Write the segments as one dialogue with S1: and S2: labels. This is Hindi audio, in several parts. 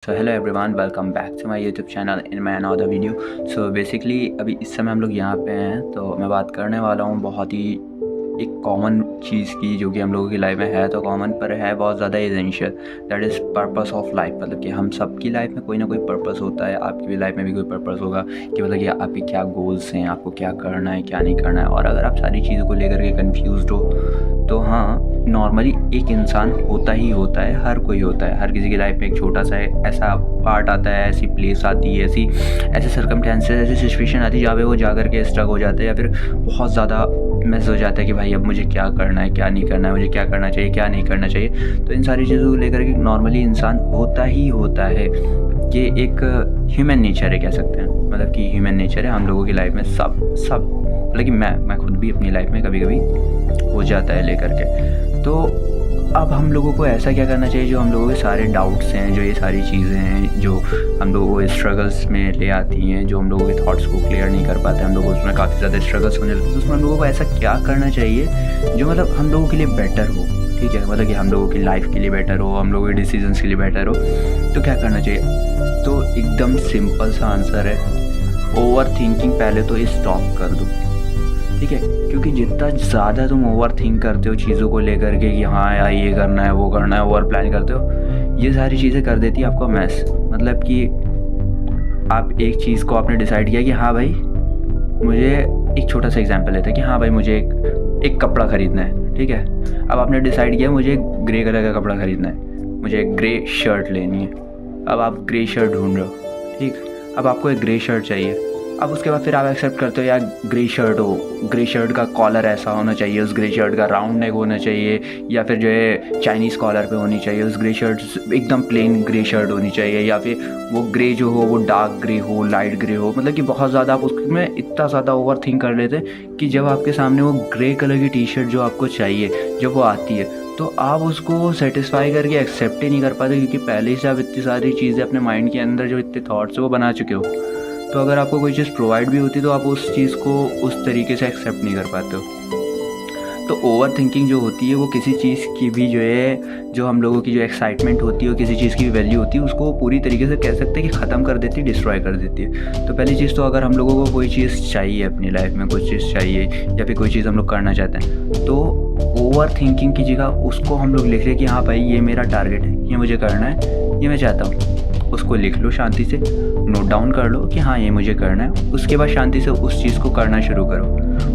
S1: So hello everyone, welcome back to my YouTube channel in my another video. So basically अभी इस समय हम लोग यहाँ पे हैं, तो मैं बात करने वाला हूँ बहुत ही एक कॉमन चीज़ की, जो कि हम लोगों की लाइफ में है तो कॉमन, पर है बहुत ज़्यादा essential. That is purpose of life. मतलब कि हम सबकी लाइफ में कोई ना कोई पर्पस होता है। आपकी भी लाइफ में भी कोई पर्पस होगा कि मतलब कि आपके क्या गोल्स हैं, आपको क्या करना है, क्या नहीं करना है। और अगर आप सारी चीज़ों को लेकर के कन्फ्यूज़्ड हो तो हाँ, नॉर्मली एक इंसान होता ही होता है, हर कोई होता है। हर किसी की लाइफ में एक छोटा सा ऐसा पार्ट आता है, ऐसी प्लेस आती है, ऐसे सर्कमस्टेंसेस, ऐसी सिचुएशन आती है जहाँ पे वो जा कर के स्ट्रक हो जाते हैं या फिर बहुत ज़्यादा मैस हो जाता है कि भाई अब मुझे क्या करना है, क्या नहीं करना है, मुझे क्या करना चाहिए, क्या नहीं करना चाहिए। तो इन सारी चीज़ों को लेकर के नॉर्मली इंसान होता ही होता है। ये एक ह्यूमन नेचर है, कह सकते हैं। मतलब कि ह्यूमन नेचर है हम लोगों की लाइफ में। सब मतलब कि मैं खुद भी अपनी लाइफ में कभी कभी हो जाता है लेकर के। तो अब हम लोगों को ऐसा क्या करना चाहिए, जो हम लोगों के सारे डाउट्स हैं, जो ये सारी चीज़ें हैं जो हम लोगों को स्ट्रगल्स में ले आती हैं, जो हम लोगों के थॉट्स को क्लियर नहीं कर पाते, हम लोग उसमें काफ़ी ज़्यादा स्ट्रगल्स होने लगते हैं। तो उसमें हम लोगों को ऐसा क्या करना चाहिए जो मतलब हम लोगों के लिए बेटर हो। ठीक है, मतलब कि हम लोगों की लाइफ के लिए बेटर हो, हम लोगों के डिसीजंस के लिए बेटर हो। तो क्या करना चाहिए? तो एकदम सिंपल सा आंसर है, ओवर थिंकिंग पहले तो स्टॉप कर दो। ठीक है, क्योंकि जितना ज़्यादा तुम ओवर थिंक करते हो चीज़ों को लेकर के कि हाँ यार ये करना है, वो करना है, ओवर प्लान करते हो, ये सारी चीज़ें कर देती है आपको मैस। मतलब कि आप एक चीज़ को आपने डिसाइड किया कि हाँ भाई मुझे, एक छोटा सा एग्जांपल लेते हैं कि हाँ भाई मुझे एक कपड़ा ख़रीदना है। ठीक है, अब आपने डिसाइड किया मुझे ग्रे कलर का कपड़ा ख़रीदना है, मुझे एक ग्रे शर्ट लेनी है। अब आप ग्रे शर्ट ढूंढ रहे हो। ठीक, अब आपको एक ग्रे शर्ट चाहिए। अब उसके बाद फिर आप एक्सेप्ट करते हो यार ग्रे शर्ट हो, ग्रे शर्ट का कॉलर ऐसा होना चाहिए, उस ग्रे शर्ट का राउंड नेक होना चाहिए, या फिर जो है चाइनीज़ कॉलर पे होनी चाहिए, उस ग्रे शर्ट एकदम प्लेन ग्रे शर्ट होनी चाहिए, या फिर वो ग्रे जो हो वो डार्क ग्रे हो, लाइट ग्रे हो। मतलब कि बहुत ज़्यादा आप उसमें इतना ज़्यादा ओवर थिंक कर लेते हैं कि जब आपके सामने वो ग्रे कलर की टी शर्ट जो आपको चाहिए जब वो आती है, तो आप उसको सेटिस्फाई करके एक्सेप्ट ही नहीं कर पाते, क्योंकि पहले से आप इतनी सारी चीज़ें अपने माइंड के अंदर जो इतने थॉट्स है वो बना चुके हो। तो अगर आपको कोई चीज़ प्रोवाइड भी होती तो आप उस चीज़ को उस तरीके से एक्सेप्ट नहीं कर पाते हो। तो ओवर थिंकिंग जो होती है वो किसी चीज़ की भी जो है, जो हम लोगों की जो एक्साइटमेंट होती है, किसी चीज़ की भी वैल्यू होती है, उसको पूरी तरीके से कह सकते हैं कि ख़त्म कर देती है, डिस्ट्रॉय कर देती है। तो पहली चीज़ तो अगर हम लोगों को कोई चीज़ चाहिए अपनी लाइफ में, कुछ चीज़ चाहिए या फिर कोई चीज़ हम लोग करना चाहते हैं, तो ओवर थिंकिंग की जगह उसको हम लोग लिख लें कि हाँ भाई ये मेरा टारगेट है, ये मुझे करना है, ये मैं चाहता हूँ। उसको लिख लो, शांति से नोट डाउन कर लो कि हाँ ये मुझे करना है। उसके बाद शांति से उस चीज़ को करना शुरू करो।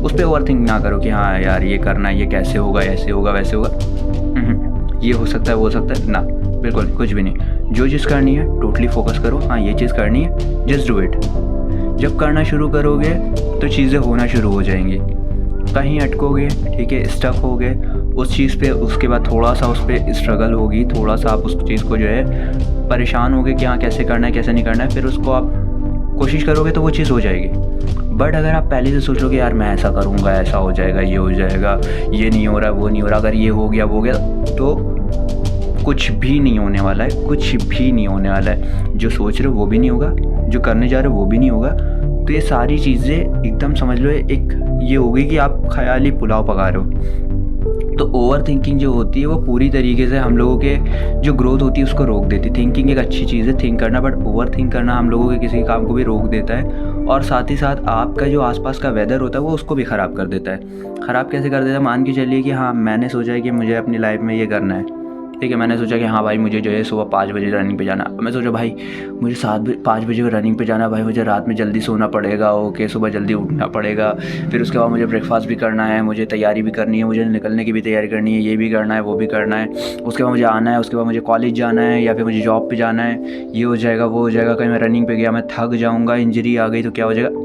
S1: उस पर ओवर थिंक ना करो कि हाँ यार ये करना है, ये कैसे होगा, ऐसे होगा, वैसे होगा, ये हो सकता है, वो हो सकता है ना, बिल्कुल कुछ भी नहीं। जो चीज़ करनी है टोटली फोकस करो, हाँ ये चीज़ करनी है, जस्ट डू इट। जब करना शुरू करोगे तो चीज़ें होना शुरू हो जाएंगी। कहीं अटकोगे, ठीक है, स्टक हो गए उस चीज़ पे, उसके बाद थोड़ा सा उस पर स्ट्रगल होगी, थोड़ा सा आप उस चीज़ को जो है परेशान होगे कि हाँ कैसे करना है, कैसे नहीं करना है, फिर उसको आप कोशिश करोगे तो वो चीज़ हो जाएगी। बट अगर आप पहले से सोचोगे यार मैं ऐसा करूँगा, ऐसा हो जाएगा, ये हो जाएगा, ये नहीं हो रहा, वो नहीं हो रहा, अगर ये हो गया वो हो गया, तो कुछ भी नहीं होने वाला है, कुछ भी नहीं होने वाला है। जो सोच रहे हो वो भी नहीं होगा, जो करने जा रहे हो वो भी नहीं होगा। तो ये सारी चीज़ें एकदम समझ लो एक ये होगी कि आप ख्याली पुलाव पका रहे हो। तो ओवर थिंकिंग जो होती है वो पूरी तरीके से हम लोगों के जो ग्रोथ होती है उसको रोक देती है। थिंकिंग एक अच्छी चीज़ है, थिंक करना, बट ओवर थिंक करना हम लोगों के किसी काम को भी रोक देता है, और साथ ही साथ आपका जो आसपास का वेदर होता है वो उसको भी ख़राब कर देता है। ख़राब कैसे कर देता है? मान के चलिए कि हाँ मैंने सोचा है कि मुझे अपनी लाइफ में ये करना है। ठीक है, मैंने सोचा कि हाँ भाई मुझे जो है सुबह 5 बजे रनिंग पे जाना। मैं सोचा भाई मुझे 5 बजे रनिंग पे जाना, भाई मुझे रात में जल्दी सोना पड़ेगा, ओके, सुबह जल्दी उठना पड़ेगा, फिर उसके बाद मुझे ब्रेकफास्ट भी करना है, मुझे तैयारी भी करनी है, मुझे निकलने की भी तैयारी करनी है, ये भी करना है, वो भी करना है, उसके बाद मुझे आना है, उसके बाद मुझे कॉलेज जाना है या फिर मुझे जॉब पर जाना है, ये हो जाएगा, वो हो जाएगा, कहीं मैं रनिंग पर गया मैं थक जाऊँगा, इंजरी आ गई तो क्या हो जाएगा।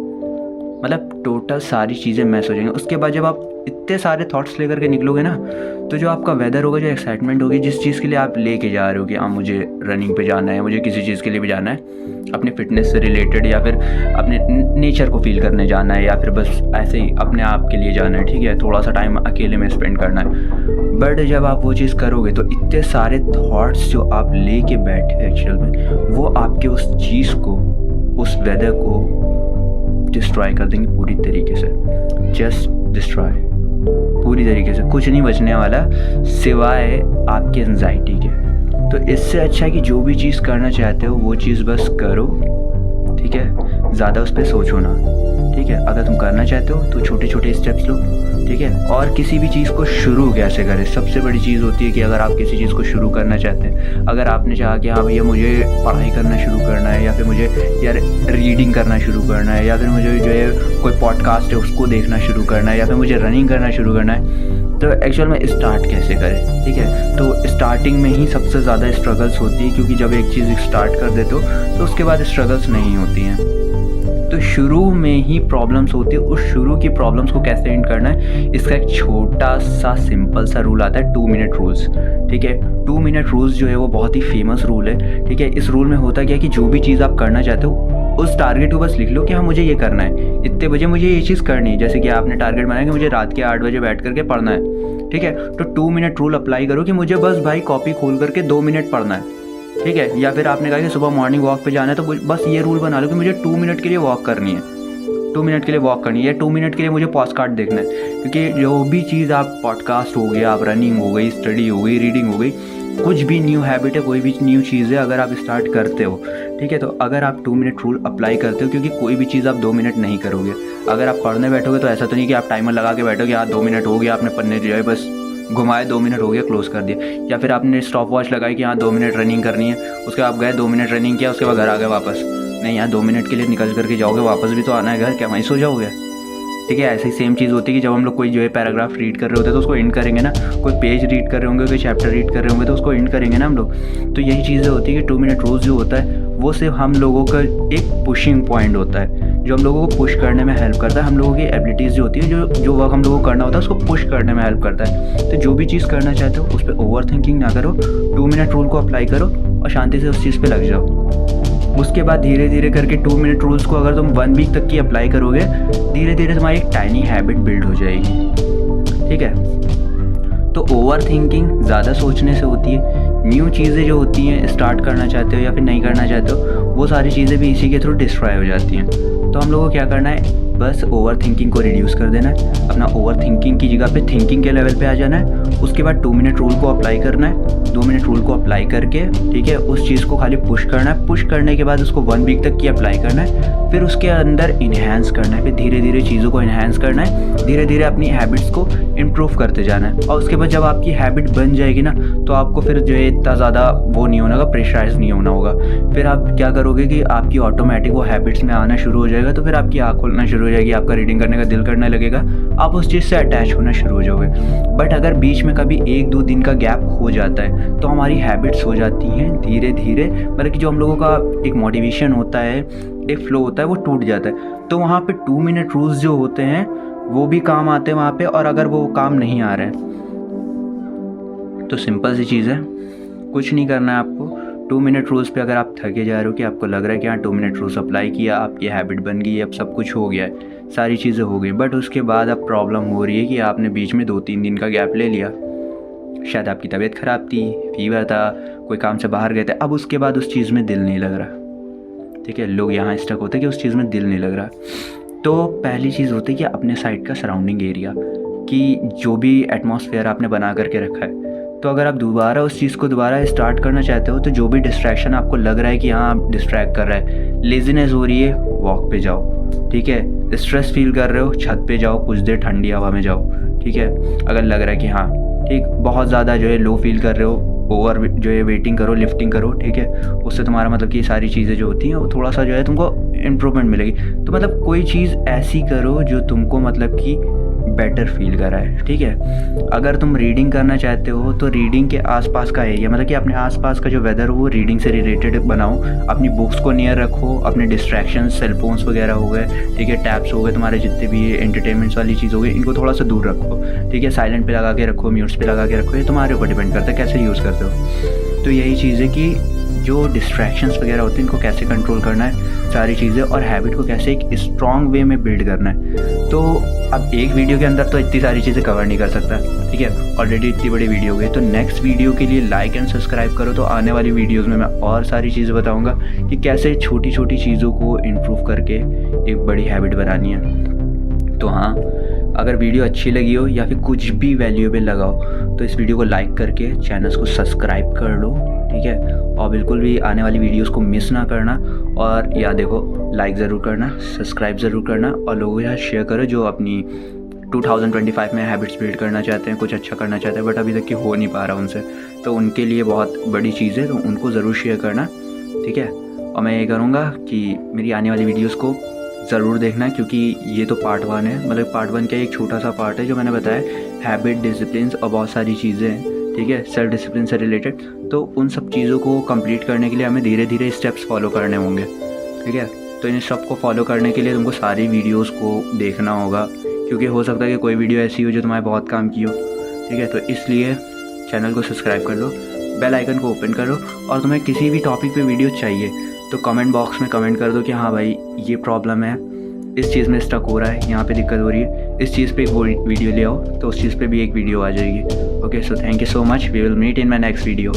S1: मतलब टोटल सारी चीज़ें मैस हो जाएंगी। उसके बाद जब आप इतने सारे थॉट्स लेकर के निकलोगे ना, तो जो आपका वेदर होगा, जो एक्साइटमेंट होगी, जिस चीज़ के लिए आप लेके जा रहे हो कि हाँ मुझे रनिंग पे जाना है, मुझे किसी चीज़ के लिए भी जाना है, अपने फिटनेस से रिलेटेड या फिर अपने नेचर को फील करने जाना है, या फिर बस ऐसे ही अपने आप के लिए जाना है, ठीक है, थोड़ा सा टाइम अकेले में स्पेंड करना है। बट जब आप वो चीज़ करोगे तो इतने सारे थॉट्स जो आप लेके बैठे एक्चुअल में, वो आपके उस चीज़ को, उस वेदर को डिस्ट्रॉय कर देंगे पूरी तरीके से। जस्ट डिस्ट्रॉय, पूरी तरीके से कुछ नहीं बचने वाला सिवाय आपकी एंजाइटी के। तो इससे अच्छा है कि जो भी चीज़ करना चाहते हो वो चीज़ बस करो, ठीक है, ज़्यादा उस पर सोचो ना, ठीक है। अगर तुम करना चाहते हो तो छोटे छोटे स्टेप्स लो, ठीक है। और किसी भी चीज़ को शुरू कैसे करें, सबसे बड़ी चीज़ होती है कि अगर आप किसी चीज़ को शुरू करना चाहते हैं, अगर आपने चाहा कि हाँ भैया मुझे पढ़ाई करना शुरू करना है, या फिर मुझे यार रीडिंग करना शुरू करना है, या फिर मुझे जो है कोई पॉडकास्ट है उसको देखना शुरू करना है, या फिर मुझे रनिंग करना शुरू करना है, तो एक्चुअल में स्टार्ट कैसे करें, ठीक है। तो स्टार्टिंग में ही सबसे ज़्यादा स्ट्रगल्स होती है, क्योंकि जब एक चीज़ स्टार्ट कर देते हो तो उसके बाद स्ट्रगल्स नहीं होती हैं। तो शुरू में ही प्रॉब्लम्स होती है, उस शुरू की प्रॉब्लम्स को कैसे एंड करना है, इसका एक छोटा सा सिंपल सा रूल आता है, 2 मिनट रूल्स, ठीक है। 2 मिनट रूल्स जो है वो बहुत ही फेमस रूल है, ठीक है। इस रूल में होता क्या है कि जो भी चीज़ आप करना चाहते हो उस टारगेट को बस लिख लो कि हाँ मुझे ये करना है, इतने बजे मुझे ये चीज़ करनी है। जैसे कि आपने टारगेट बनाया कि मुझे रात के 8 बजे बैठ करके पढ़ना है, ठीक है। तो 2 मिनट रूल अप्लाई करो कि मुझे बस भाई कॉपी खोल करके 2 मिनट पढ़ना है, ठीक है। या फिर आपने कहा कि सुबह मॉर्निंग वॉक पे जाना है, तो बस ये रूल बना लो कि मुझे 2 मिनट के लिए वॉक करनी है, 2 मिनट के लिए वॉक करनी है, या 2 मिनट के लिए मुझे पॉडकास्ट देखना है। क्योंकि जो भी चीज़ आप पॉडकास्ट हो गया, आप रनिंग हो गई, स्टडी हो गई, रीडिंग हो गई, कुछ भी न्यू हैबिट है, कोई भी न्यू चीज़ है, अगर आप स्टार्ट करते हो, ठीक है, तो अगर आप 2 मिनट रूल अप्लाई करते हो, क्योंकि कोई भी चीज़ आप 2 मिनट नहीं करोगे। अगर आप पढ़ने बैठोगे तो ऐसा तो नहीं कि आप टाइमर लगा के बैठोगे, हाँ 2 मिनट हो गया, आपने पढ़ने जो है बस घुमाए, 2 मिनट हो गया, क्लोज कर दिया। या फिर आपने स्टॉप वॉच लगाई कि हाँ 2 मिनट रनिंग करनी है, उसके बाद आप गए 2 मिनट रनिंग किया, उसके बाद घर आ गए वापस। नहीं, यहाँ 2 मिनट के लिए निकल करके जाओगे, वापस भी तो आना है घर, क्या वहीं सो जाओगे, ठीक है। ऐसे ही सेम चीज़ होती है कि जब हम लोग कोई जो है पैराग्राफ रीड कर रहे होते हैं तो उसको एंड करेंगे ना, कोई पेज रीड कर रहे होंगे, कोई चैप्टर रीड कर रहे होंगे तो उसको एंड करेंगे ना हम लोग। तो यही चीज़ें होती है कि 2 मिनट रोज़ जो होता है वो सिर्फ हम लोगों का एक पुशिंग पॉइंट होता है, जो हम लोगों को पुश करने में हेल्प करता है। हम लोगों की एबिलिटीज़ जो होती है, जो वर्क हम लोगों को करना होता है उसको पुश करने में हेल्प करता है। तो जो भी चीज़ करना चाहते हो उस पर ओवर थिंकिंग ना करो, 2 मिनट रूल को अप्लाई करो और शांति से उस चीज़ पर लग जाओ। उसके बाद धीरे धीरे करके 2 मिनट रूल्स को अगर तुम 1 वीक तक की अप्लाई करोगे, धीरे धीरे तुम्हारी एक टाइनी हैबिट बिल्ड हो जाएगी, ठीक है। तो ओवर थिंकिंग ज़्यादा सोचने से होती है। न्यू चीज़ें जो होती हैं स्टार्ट करना चाहते हो या फिर नहीं करना चाहते हो, वो सारी चीज़ें भी इसी के थ्रू डिस्ट्रॉय हो जाती हैं। तो हम लोगों को क्या करना है, बस ओवर थिंकिंग को रिड्यूस कर देना है, अपना ओवर थिंकिंग की जगह पे थिंकिंग के लेवल पे आ जाना है। उसके बाद 2 मिनट रूल को अप्लाई करना है, 2 मिनट रूल को अप्लाई करके, ठीक है, उस चीज़ को खाली पुश करना है। पुश करने के बाद उसको 1 वीक तक की अप्लाई करना है, फिर उसके अंदर इन्हेंस करना है, फिर धीरे धीरे चीज़ों को इन्हेंस करना है, धीरे धीरे अपनी हैबिट्स को इम्प्रूव करते जाना है। और उसके बाद जब आपकी हैबिट बन जाएगी ना, तो आपको फिर जो है इतना ज़्यादा वो नहीं होना होगा, प्रेशराइज नहीं होना होगा। फिर आप क्या करोगे कि आपकी ऑटोमेटिक वो हैबिट्स में आना शुरू हो जाएगा, तो फिर आपकी आँख खोलना शुरू हो जाएगी, आपका रीडिंग करने का दिल करने लगेगा, आप उस चीज़ से अटैच होना शुरू हो जाओगे। बट अगर बीच में कभी 1-2 दिन का गैप हो जाता है तो हमारी हैबिट्स हो जाती हैं धीरे धीरे, मतलब कि जो हम लोगों का एक मोटिवेशन होता है, एक फ्लो होता है, वो टूट जाता है। तो वहाँ पे 2 मिनट रूल्स जो होते हैं वो भी काम आते हैं वहाँ पे। और अगर वो काम नहीं आ रहे हैं तो सिंपल सी चीज़ है, कुछ नहीं करना है आपको। 2 मिनट रूल्स पे अगर आप थके जा रहे हो कि आपको लग रहा है कि हाँ 2 मिनट रूल्स अप्लाई किया, आपकी हैबिट बन गई, अब सब कुछ हो गया है, सारी चीज़ें हो गई, बट उसके बाद अब प्रॉब्लम हो रही है कि आपने बीच में 2-3 दिन का गैप ले लिया, शायद आपकी तबीयत ख़राब थी, फीवर था, कोई काम से बाहर गए थे, अब उसके बाद उस चीज़ में दिल नहीं लग रहा, ठीक है। लोग यहाँ स्टक होते हैं कि उस चीज़ में दिल नहीं लग रहा। तो पहली चीज़ होती है कि अपने साइड का सराउंडिंग एरिया, कि जो भी एटमॉस्फेयर आपने बना करके रखा है, तो अगर आप दोबारा उस चीज़ को दोबारा स्टार्ट करना चाहते हो, तो जो भी डिस्ट्रैक्शन आपको लग रहा है कि हाँ आप डिस्ट्रैक्ट कर रहा है, लेज़ीनेस हो रही है, वॉक पे जाओ, ठीक है। स्ट्रेस फील कर रहे हो, छत पे जाओ, कुछ देर ठंडी हवा में जाओ, ठीक है। अगर लग रहा है कि हाँ ठीक, बहुत ज़्यादा जो है लो फील कर रहे हो, ओवर जो है वेटिंग करो, लिफ्टिंग करो, ठीक है। उससे तुम्हारा मतलब कि सारी चीज़ें जो होती हैं वो थोड़ा सा जो है तुमको इम्प्रूवमेंट मिलेगी। तो मतलब कोई चीज़ ऐसी करो जो तुमको मतलब कि बेटर फील कराए, ठीक है। अगर तुम रीडिंग करना चाहते हो तो रीडिंग के आसपास का एरिया, मतलब कि अपने आसपास का जो वेदर हो वो रीडिंग से रिलेटेड बनाओ, अपनी बुक्स को नियर रखो, अपने डिस्ट्रैक्शंस, सेलफोन्स वगैरह हो गए, ठीक है, टैब्स हो गए, तुम्हारे जितने भी एंटरटेनमेंट्स वाली चीज़ हो गई, इनको थोड़ा सा दूर रखो, ठीक है। साइलेंट पे लगा के रखो, म्यूट्स पे लगा के रखो, ये तुम्हारे ऊपर डिपेंड करता है कैसे यूज़ करते हो। तो यही चीज़ है कि जो डिस्ट्रैक्शंस वगैरह होते हैं इनको कैसे कंट्रोल करना है, सारी चीज़ें, और हैबिट को कैसे एक स्ट्रॉन्ग वे में बिल्ड करना है। तो अब एक वीडियो के अंदर तो इतनी सारी चीज़ें कवर नहीं कर सकता, ठीक है, ऑलरेडी इतनी बड़ी वीडियो हो गई। तो नेक्स्ट वीडियो के लिए लाइक एंड सब्सक्राइब करो, तो आने वाली वीडियोस में मैं और सारी चीज़ें बताऊंगा कि कैसे छोटी छोटी चीज़ों को इम्प्रूव करके एक बड़ी हैबिट बनानी है। तो हाँ, अगर वीडियो अच्छी लगी हो या फिर कुछ भी वैल्यूएबल लगा हो तो इस वीडियो को लाइक करके चैनल को सब्सक्राइब कर लो, ठीक है। और बिल्कुल भी आने वाली वीडियोस को मिस ना करना। और या देखो, लाइक ज़रूर करना, सब्सक्राइब ज़रूर करना और लोगों के साथ शेयर करो जो अपनी 2025 में हैबिट्स बिल्ड करना चाहते हैं, कुछ अच्छा करना चाहते हैं बट अभी तक कि हो नहीं पा रहा उनसे, तो उनके लिए बहुत बड़ी चीज़ है, तो उनको ज़रूर शेयर करना, ठीक है। और मैं ये करूँगा कि मेरी आने वाली वीडियोस को ज़रूर देखना, क्योंकि ये तो पार्ट 1 है, मतलब पार्ट 1 का एक छोटा सा पार्ट है जो मैंने बताया, हैबिट, डिसिप्लिन और बहुत सारी चीज़ें हैं, ठीक है, सेल्फ डिसिप्लिन से रिलेटेड। तो उन सब चीज़ों को कंप्लीट करने के लिए हमें धीरे धीरे स्टेप्स फॉलो करने होंगे, ठीक है। तो इन सब को फॉलो करने के लिए तुमको सारी वीडियोस को देखना होगा, क्योंकि हो सकता है कि कोई वीडियो ऐसी हो जो तुम्हारे बहुत काम की हो, ठीक है। तो इसलिए चैनल को सब्सक्राइब कर लो, बेल आइकन को ओपन करो, और तुम्हें किसी भी टॉपिक पे वीडियो चाहिए तो कमेंट बॉक्स में कमेंट कर दो कि हाँ भाई ये प्रॉब्लम है, इस चीज़ में स्टक हो रहा है, यहाँ पे दिक्कत हो रही है, इस चीज़ पे एक वीडियो ले आओ, तो उस चीज़ पे भी एक वीडियो आ जाएगी। Okay, so thank you so much, we will meet in my next video.